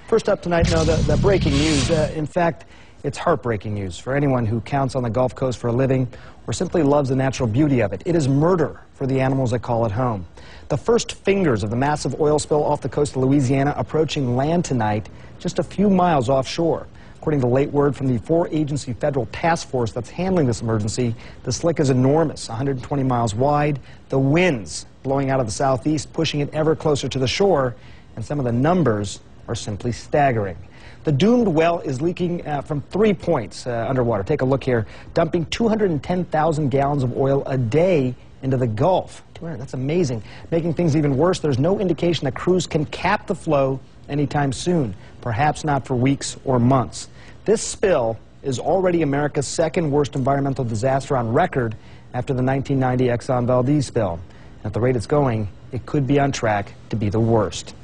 First up tonight, the breaking news. In fact, it's heartbreaking news for anyone who counts on the Gulf Coast for a living or simply loves the natural beauty of it. It is murder for the animals that call it home. The first fingers of the massive oil spill off the coast of Louisiana approaching land tonight, just a few miles offshore. According to late word from the four-agency federal task force that's handling this emergency, the slick is enormous, 120 miles wide. The winds blowing out of the southeast, pushing it ever closer to the shore, and some of the numbers are simply staggering. The doomed well is leaking from 3 points underwater. Take a look here, dumping 210,000 gallons of oil a day into the Gulf. That's amazing. Making things even worse, there's no indication that crews can cap the flow anytime soon, perhaps not for weeks or months. This spill is already America's second worst environmental disaster on record after the 1990 Exxon Valdez spill. At the rate it's going, it could be on track to be the worst.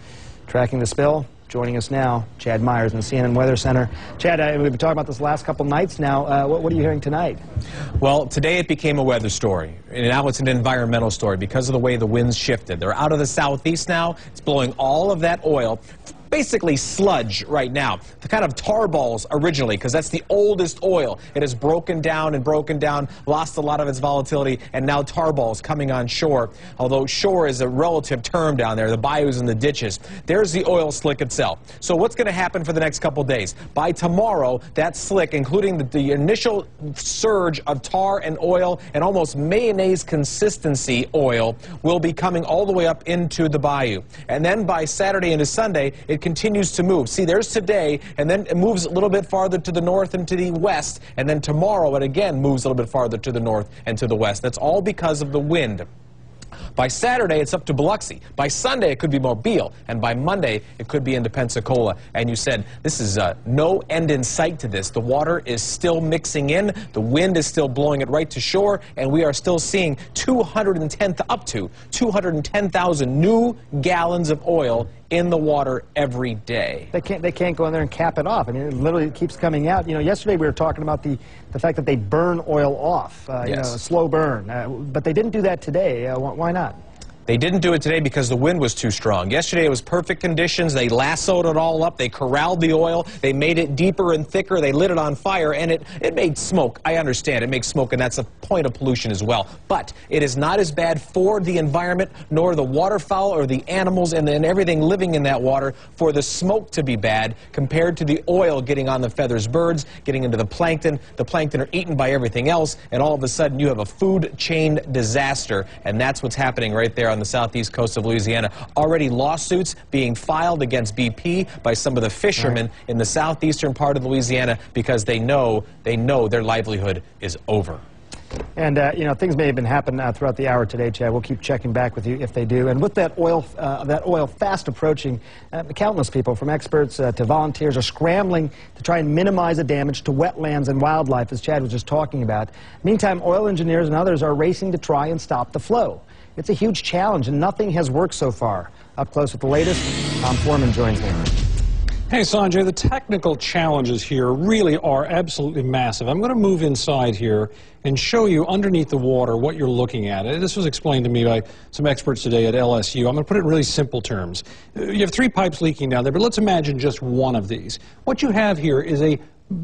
Tracking the spill, joining us now, Chad Myers in the CNN Weather Center. Chad, we've been talking about this last couple nights now. What are you hearing tonight? Well, today it became a weather story, and now it's an environmental story because of the way the winds shifted. They're out of the southeast now. It's blowing all of that oil, basically sludge right now, the kind of tar balls originally, because that's the oldest oil. It has broken down, lost a lot of its volatility, and now tar balls coming on shore. Although shore is a relative term down there, the bayous and the ditches. There's the oil slick itself. So what's going to happen for the next couple days? By tomorrow, that slick, including the initial surge of tar and oil and almost mayonnaise consistency oil, will be coming all the way up into the bayou. And then by Saturday into Sunday, it continues to move. See, there's today, and then it moves a little bit farther to the north and to the west, and then tomorrow it again moves a little bit farther to the north and to the west. That's all because of the wind. By Saturday, it's up to Biloxi. By Sunday, it could be Mobile. And by Monday, it could be into Pensacola. And you said, this is no end in sight to this. The water is still mixing in. The wind is still blowing it right to shore. And we are still seeing up to 210,000 new gallons of oil in the water every day. They can't go in there and cap it off. I mean, it literally keeps coming out. You know, yesterday we were talking about the fact that they burn oil off, yes. You know, a slow burn. But they didn't do that today. Why not? They didn't do it today because the wind was too strong. Yesterday it was perfect conditions. They lassoed it all up. They corralled the oil. They made it deeper and thicker. They lit it on fire, and it made smoke. I understand it makes smoke, and that's a point of pollution as well. But it is not as bad for the environment, nor the waterfowl or the animals and everything living in that water for the smoke to be bad compared to the oil getting on the feathers birds, getting into the plankton. The plankton are eaten by everything else, and all of a sudden you have a food chain disaster, and that's what's happening right there on the southeast coast of Louisiana. Already lawsuits being filed against BP by some of the fishermen in the southeastern part of Louisiana because they know their livelihood is over. And, you know, things may have been happening throughout the hour today, Chad. We'll keep checking back with you if they do. And with that oil fast approaching, countless people, from experts to volunteers, are scrambling to try and minimize the damage to wetlands and wildlife, as Chad was just talking about. Meantime, oil engineers and others are racing to try and stop the flow. It's a huge challenge, and nothing has worked so far. Up close with the latest, Tom Foreman joins me. Hey, Sanjay, the technical challenges here really are absolutely massive. I'm going to move inside here and show you underneath the water what you're looking at. This was explained to me by some experts today at LSU. I'm going to put it in really simple terms. You have 3 pipes leaking down there, but let's imagine just one of these. What you have here is a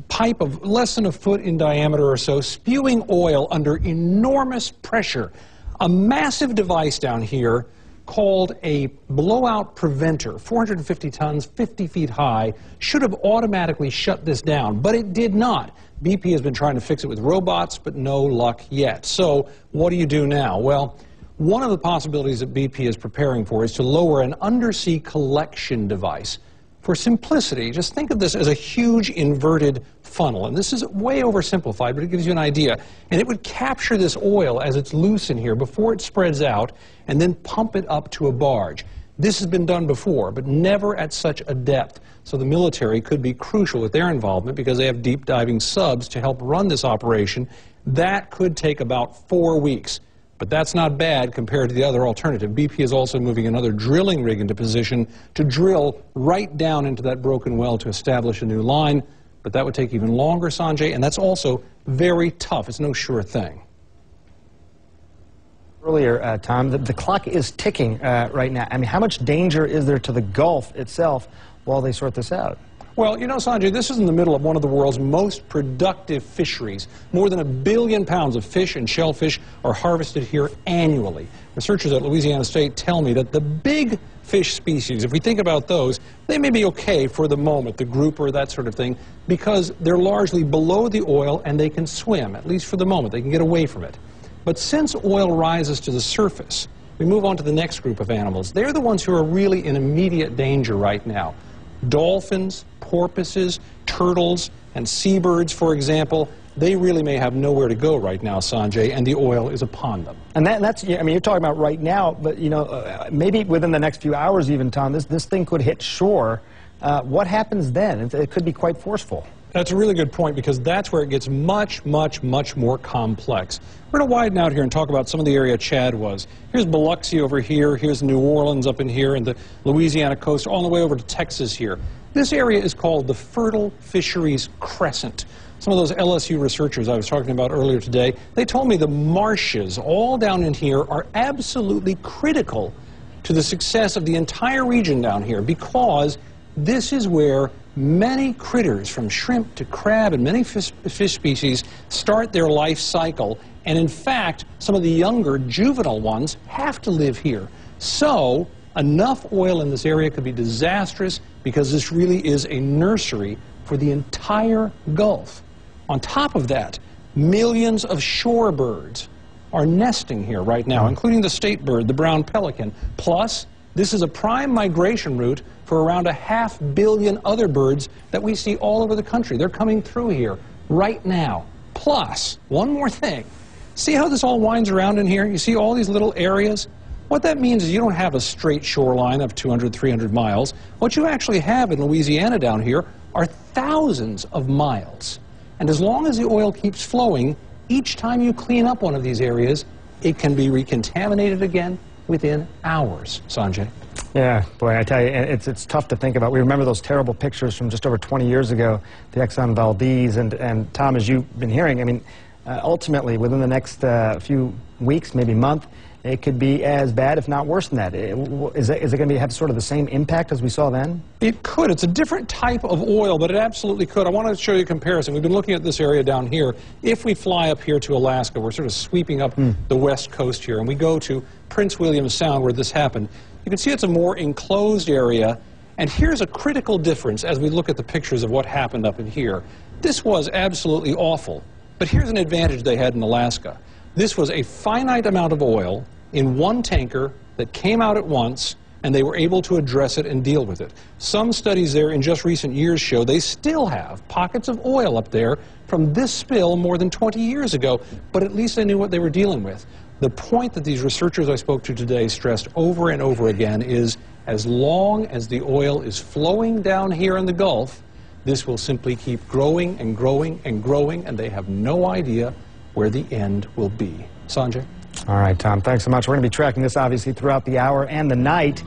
pipe of less than a foot in diameter or so, spewing oil under enormous pressure. A massive device down here called a blowout preventer, 450 tons, 50 feet high, should have automatically shut this down, but it did not. BP has been trying to fix it with robots, but no luck yet. So what do you do now? Well, one of the possibilities that BP is preparing for is to lower an undersea collection device. For simplicity, just think of this as a huge inverted funnel. And this is way oversimplified, but it gives you an idea. And it would capture this oil as it's loose in here before it spreads out and then pump it up to a barge. This has been done before, but never at such a depth. So the military could be crucial with their involvement because they have deep diving subs to help run this operation. That could take about 4 weeks. But that's not bad compared to the other alternative. BP is also moving another drilling rig into position to drill right down into that broken well to establish a new line. But that would take even longer, Sanjay, and that's also very tough. It's no sure thing. Earlier, Tom, the clock is ticking right now. I mean, how much danger is there to the Gulf itself while they sort this out? Well, you know, Sanjay, this is in the middle of one of the world's most productive fisheries. More than 1 billion pounds of fish and shellfish are harvested here annually. Researchers at Louisiana State tell me that the big fish species, if we think about those, they may be okay for the moment, the grouper, that sort of thing, because they're largely below the oil and they can swim, at least for the moment. They can get away from it. But since oil rises to the surface, we move on to the next group of animals. They're the ones who are really in immediate danger right now. Dolphins, porpoises, turtles, and seabirds, for example, they really may have nowhere to go right now, Sanjay, and the oil is upon them. And that's, I mean, you're talking about right now, but, you know, maybe within the next few hours even, Tom, this thing could hit shore. What happens then? It could be quite forceful. That's a really good point, because that's where it gets much, much, much more complex. We're going to widen out here and talk about some of the area Chad was. Here's Biloxi over here, here's New Orleans up in here, and the Louisiana coast, all the way over to Texas here. This area is called the Fertile Fisheries Crescent. Some of those LSU researchers I was talking about earlier today, they told me the marshes all down in here are absolutely critical to the success of the entire region down here, because this is where many critters, from shrimp to crab and many fish species, start their life cycle. And in fact, some of the younger juvenile ones have to live here. So enough oil in this area could be disastrous, because this really is a nursery for the entire Gulf. On top of that, millions of shorebirds are nesting here right now, including the state bird, the brown pelican. Plus, this is a prime migration route for around 500 million other birds that we see all over the country. They're coming through here right now. Plus, one more thing. See how this all winds around in here? You see all these little areas? What that means is you don't have a straight shoreline of 200, 300 miles. What you actually have in Louisiana down here are thousands of miles. And as long as the oil keeps flowing, each time you clean up one of these areas, it can be recontaminated again within hours, Sanjay. Yeah, boy, I tell you, it's tough to think about. We remember those terrible pictures from just over 20 years ago, the Exxon Valdez, and Tom, as you've been hearing, I mean, ultimately, within the next few weeks, maybe month, it could be as bad, if not worse than that. Is it going to have sort of the same impact as we saw then? It could. It's a different type of oil, but it absolutely could. I want to show you a comparison. We've been looking at this area down here. If we fly up here to Alaska, we're sort of sweeping up the west coast here, and we go to Prince William Sound, where this happened. You can see it's a more enclosed area, and here's a critical difference as we look at the pictures of what happened up in here. This was absolutely awful, but here's an advantage they had in Alaska. This was a finite amount of oil in one tanker that came out at once, and they were able to address it and deal with it. Some studies there in just recent years show they still have pockets of oil up there from this spill more than 20 years ago, but at least they knew what they were dealing with. The point that these researchers I spoke to today stressed over and over again is, as long as the oil is flowing down here in the Gulf, this will simply keep growing and growing and growing, and they have no idea where the end will be. Sanjay? All right, Tom, thanks so much. We're going to be tracking this, obviously, throughout the hour and the night.